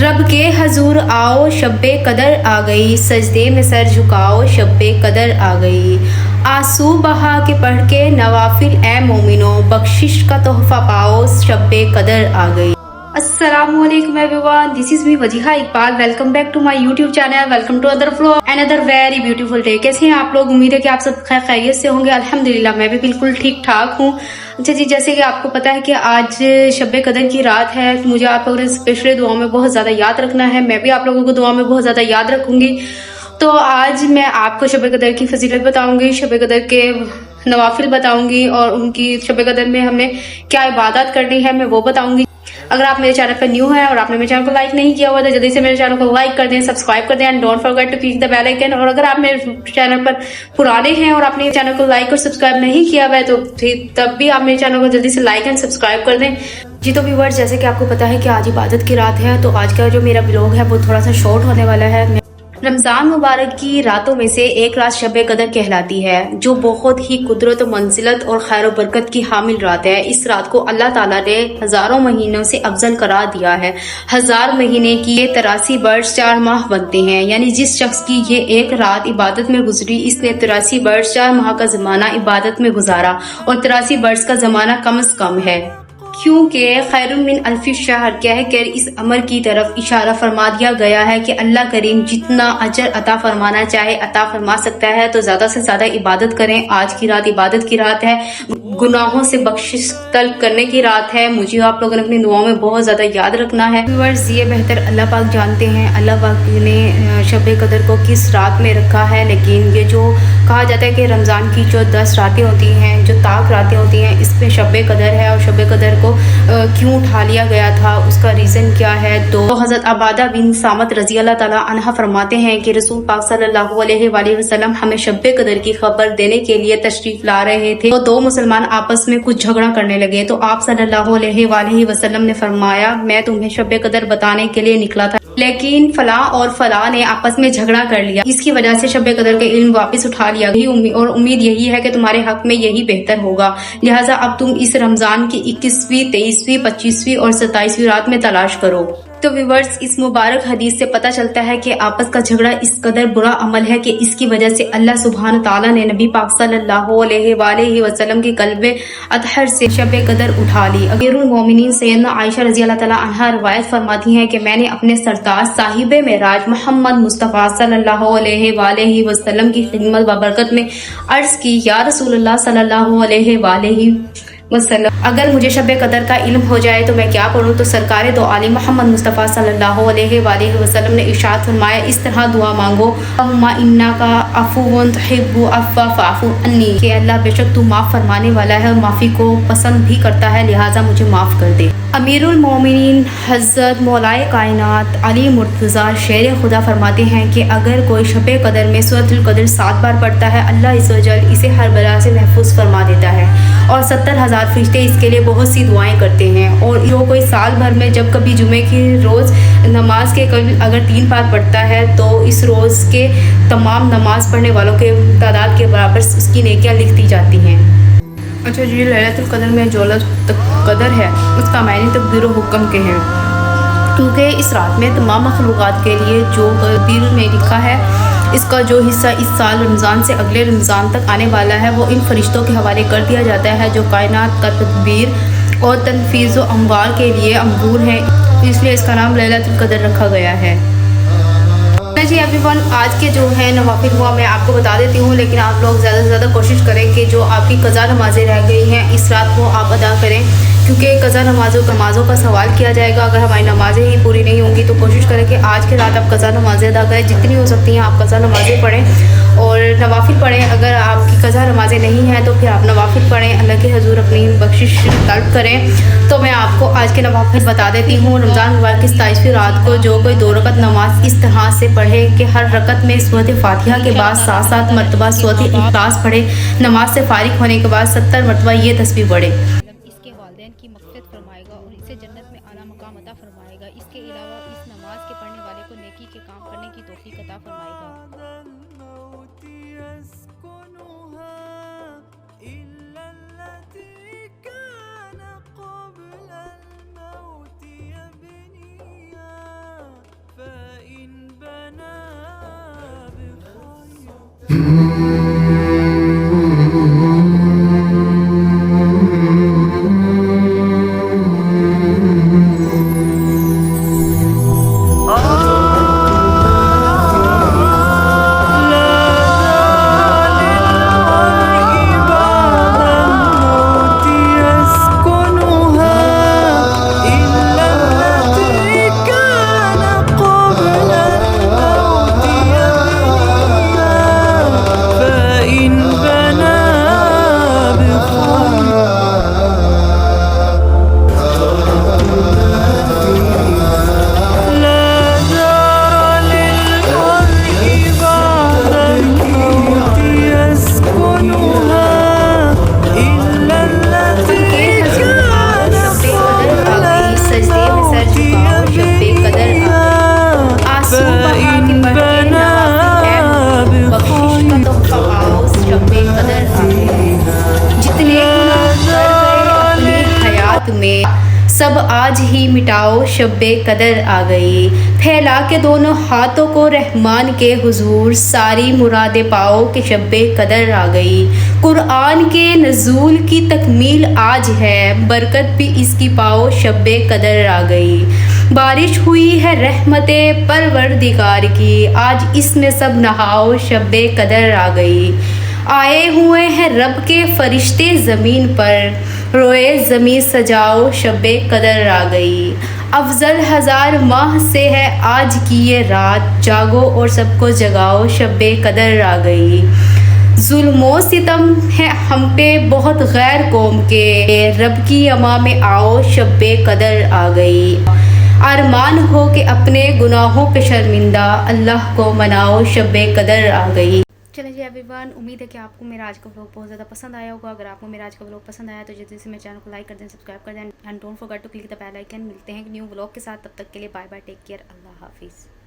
रब के हजूर आओ शब्बे कदर आ गई, सजदे में सर झुकाओ शब्बे कदर आ गई। आंसू बहा के पढ़ के नवाफिल ए मोमिनो, बख्शिश का तोहफा पाओ शब्बे कदर आ गई। Assalamualaikum everyone, this is me Wajiha Iqbal. Welcome back to my YouTube channel, welcome to other vlog and other very beautiful day. कैसे हैं आप लोग? उम्मीद है कि आप सब खैर खैरियत से होंगे। अल्हम्दुलिल्लाह मैं भी बिल्कुल ठीक ठाक हूँ। अच्छा जी, जैसे कि आपको पता है कि आज शब कदर की रात है, तो मुझे आप लोगों ने स्पेशली दुआ में बहुत ज्यादा याद रखना है। मैं भी आप लोगों को दुआ में बहुत ज्यादा याद रखूंगी। तो आज मैं आपको शब कदर की फजीलत बताऊंगी, शब कदर के नवाफिल बताऊंगी और उनकी शब कदर में हमें क्या इबादत करनी है मैं वो बताऊंगी। अगर आप मेरे चैनल पर न्यू हैं और आपने मेरे चैनल को लाइक नहीं किया हुआ तो जल्दी से मेरे चैनल को लाइक कर दें, सब्सक्राइब कर दें and don't forget to click the bell icon. और अगर आप मेरे चैनल पर पुराने हैं और आपने चैनल को लाइक और सब्सक्राइब नहीं किया हुआ है तो तब भी आप मेरे चैनल को जल्दी से लाइक एंड सब्सक्राइब कर दें जी। तो व्यूअर्स, जैसे कि आपको पता है कि आज इबादत की रात है, तो आज का जो मेरा ब्लॉग है वो थोड़ा सा शॉर्ट होने वाला है। रमजान मुबारक की रातों में से एक रात शब कदर कहलाती है, जो बहुत ही कुदरत मंजिलत और खैर बरकत की हामिल रात है। इस रात को अल्लाह ताला ने हजारों महीनों से अफजल करार दिया है। 1000 महीने की ये 83 वर्ष 4 माह बनते हैं, यानी जिस शख्स की ये एक रात इबादत में गुजरी, इसने 83 वर्ष 4 माह का जमाना इबादत में गुजारा और 83 वर्ष का जमाना कम से कम है, क्योंकि खैरुम मिन अल्फी शहर कह कर इस अमर की तरफ इशारा फरमा दिया गया है कि अल्लाह करीम जितना अजर अता फरमाना चाहे अता फरमा सकता है। तो ज्यादा से ज्यादा इबादत करें। आज की रात इबादत की रात है, गुनाहों से बख्शिश तलब करने की रात है। मुझे आप लोगों ने अपनी दुआओं में बहुत ज्यादा याद रखना है। व्यूअर्स, ये बेहतर अल्लाह पाक जानते हैं अल्लाह पाक ने शब कदर को किस रात में रखा है। लेकिन ये जो कहा जाता है कि रमजान की जो 10 रातें होती हैं, जो ताक रातें होती हैं, इसमें शब कदर है। और शब कदर को क्यों उठा लिया गया था, उसका रीजन क्या है। तो हजरत अबादा बिन सामत रजी अल्लाह ताला अन्हा फरमाते हैं कि रसूल पाक सल्लल्लाहु अलैहि वसल्लम हमें शब कदर की खबर देने के लिए तशरीफ ला रहे थे। तो दो मुसलमान आपस में कुछ झगड़ा करने लगे, तो आप सल्लल्लाहु अलैहि वसल्लम ने फरमाया, मैं तुम्हें शब कदर बताने के लिए निकला था, लेकिन फला और फला ने आपस में झगड़ा कर लिया। इसकी वजह से शब कदर का इल्म वापस उठा लिया गया और उम्मीद यही है कि तुम्हारे हक में यही बेहतर होगा। लिहाजा अब तुम इस रमजान की 21वीं 23वीं 25वीं और 27वीं रात में तलाश करो। तो व्यूअर्स, इस मुबारक हदीस से पता चलता है कि आपस का झगड़ा इस कदर बुरा अमल है कि इसकी वजह से अल्लाह सुब्हान ताला ने नबी पाक सल्लल्लाहु अलैहि वसल्लम के कल्बे अतहर से शब कदर उठा ली। अमीरुल मोमिनीन सैयदना आयशा रजी अल्लाह ताला अन्हा रवायत फरमाती हैं कि मैंने अपने सरताज साहिबे मेराज मोहम्मद मुस्तफ़ा सल्लल्लाहु अलैहि वसल्लम की खिदमत व बरकत में अर्ज की, या रसूलुल्लाह सल्लल्लाहु अलैहि वसल्लम, अगर मुझे शब कदर का इल्म हो जाए तो मैं क्या पढ़ूं। तो सरकार दो आलिम मोहम्मद मुस्तफ़ा सल्लल्लाहु अलैहि वसल्लम ने इरशाद फरमाया, इस तरह दुआ मांगो, अल्लाहुम्मा इन्नका अफ़ुव्वुन तुहिब्बुल अफ़्व फ़अफ़ु अन्नी, कि अल्लाह बेशक तू माफ़ फरमाने वाला है और माफ़ी को पसंद भी करता है, लिहाजा मुझे माफ़ कर दे। अमीरुल मोमिनीन हज़रत मौलाए कायनात अली मुर्तज़ा शेर खुदा फरमाते हैं कि अगर कोई शब कदर में सूरतुल कदर 7 बार पढ़ता है, अल्लाह इज़्ज़ व जल इसे हर बला से महफूज फरमा देता है और 70,000 फरिश्ते इसके लिए बहुत सी दुआएं करते हैं। और जो कोई साल भर में जब कभी जुमे की रोज़ नमाज के कभी अगर 3 बार पढ़ता है तो इस रोज़ के तमाम नमाज पढ़ने वालों के तादाद के बराबर उसकी नेकियां लिख दी जाती हैं। अच्छा जी, लैलतुल कदर में जो कदर है उसका मायने तकदीर व हुक्म के हैं, क्योंकि इस रात में तमाम मखलूक़ात के लिए जो तकदीर में लिखा है, इसका जो हिस्सा इस साल रमज़ान से अगले रमज़ान तक आने वाला है वो इन फरिश्तों के हवाले कर दिया जाता है, जो कायनात का तदबीर और तनफीज़ व अमवाल के लिए अमूर हैं। इसलिए इसका नाम लैलतुल कदर रखा गया है। जी एवरीवन, आज के जो है नवाफिल हुआ मैं आपको बता देती हूँ, लेकिन आप लोग ज़्यादा से ज़्यादा कोशिश करें कि जो आपकी कज़ा नमाज़ें रह गई हैं इस रात को आप अदा करें, क्योंकि कज़ा नमाज़ों का सवाल किया जाएगा। अगर हमारी नमाज़ें ही पूरी नहीं होंगी तो कोशिश करें कि आज के रात आप कज़ा नमाज़ें अदा करें, जितनी हो सकती हैं आप कज़ा नमाज़ें पढ़ें और नवाफिल पढ़ें। अगर आपकी कज़ा नमाज़ें नहीं हैं तो फिर आप नवाफिल पढ़ें, अल्लाह के हजूर अपनी बख्शिश तलब करें। तो मैं आपको आज के नवाफिल बता देती हूँ। रमज़ान मुबारक की 27वीं रात को जो कोई 2 रकत नमाज इस तरह से पढ़े कि हर रकत में सूरत फातिहा के बाद 7-7 मरतबा सूरत इखलास पढ़े, नमाज से फारिग होने के बाद 70 मरतबा ये तस्बीह पढ़े। इसके वालिदैन की मग़फ़िरत फरमाएगा और इसे जन्नत में आला मकाम अता फरमाएगा। इसके अलावा इस नमाज के पढ़ने वाले को नेकी के काम करने की तौफ़ीक़ अता फरमाएगा। آج ہی مٹاؤ شب قدر آ گئی، پھیلا کے دونوں ہاتھوں کو رحمان کے حضور، ساری مرادیں پاؤ کہ شب قدر آ گئی۔ قرآن کے نزول کی تکمیل آج ہے، برکت بھی اس کی پاؤ شب قدر آ گئی۔ بارش ہوئی ہے رحمت پروردگار کی، آج اس میں سب نہاؤ شب قدر آ گئی۔ آئے ہوئے ہیں رب کے فرشتے زمین پر، روئے زمیں سجاؤ شب قدر آ گئی۔ افضل ہزار ماہ سے ہے آج کی یہ رات، جاگو اور سب کو جگاؤ شب قدر آ گئی۔ ظلم و ستم ہے ہم پہ بہت غیر قوم کے، رب کی اما میں آؤ شب قدر آ گئی۔ ارمان ہو کہ اپنے گناہوں پہ شرمندہ، اللہ کو مناؤ شب قدر آ گئی۔ چلیں جی ایوری ون، امید ہے کہ آپ کو میرا آج کا ولاگ بہت زیادہ پسند آیا ہوگا۔ اگر آپ کو میرا آج کا ولاگ پسند آیا تو جلدی سے میرے چینل کو لائک کر دیں، سبسکرائب کر دیں، and don't forget to click the bell icon. ملتے ہیں ایک نیو ولاگ کے ساتھ، تب تک کے لیے بائے بائے، ٹیک کیئر، اللہ حافظ۔